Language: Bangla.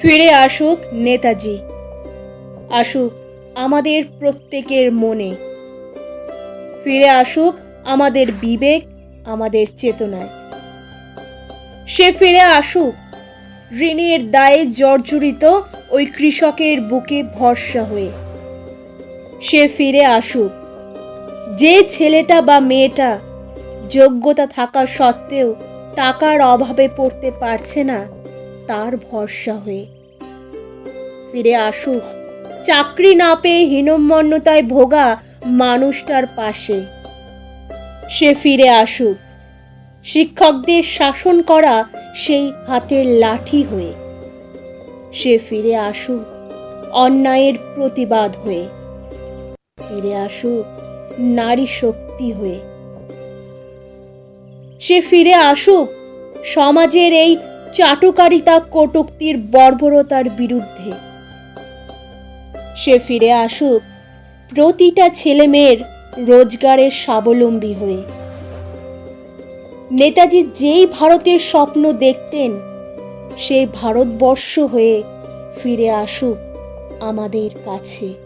ফিরে আসুক নেতাজি, আসুক আমাদের প্রত্যেকের মনে। ফিরে আসুক আমাদের বিবেক, আমাদের চেতনায়। সে ফিরে আসুক ঋণের দায়ে জর্জরিত ওই কৃষকের বুকে ভরসা হয়ে। সে ফিরে আসুক যে ছেলেটা বা মেয়েটা যোগ্যতা থাকা সত্ত্বেও টাকার অভাবে পড়তে পারছে না, তার ভরসা হয়ে। ফিরে আসুক চাকরি না পেয়ে হীনম্মন্যতায় ভোগা মানুষটার পাশে। সে ফিরে আসুক শিক্ষকদের শাসন করা সেই হাতের লাঠি হয়ে। সে ফিরে আসুক অন্যায়ের প্রতিবাদ হয়ে। ফিরে আসুক নারী শক্তি হয়ে। সে ফিরে আসুক সমাজের এই চাটুকারিতা কটূক্তির বর্বরতার বিরুদ্ধে। সে ফিরে আসুক প্রতিটা ছেলেমেয়ের রোজগারের স্বাবলম্বী হয়ে। নেতাজি যেই ভারতের স্বপ্ন দেখতেন, সেই ভারতবর্ষ হয়ে ফিরে আসুক আমাদের কাছে।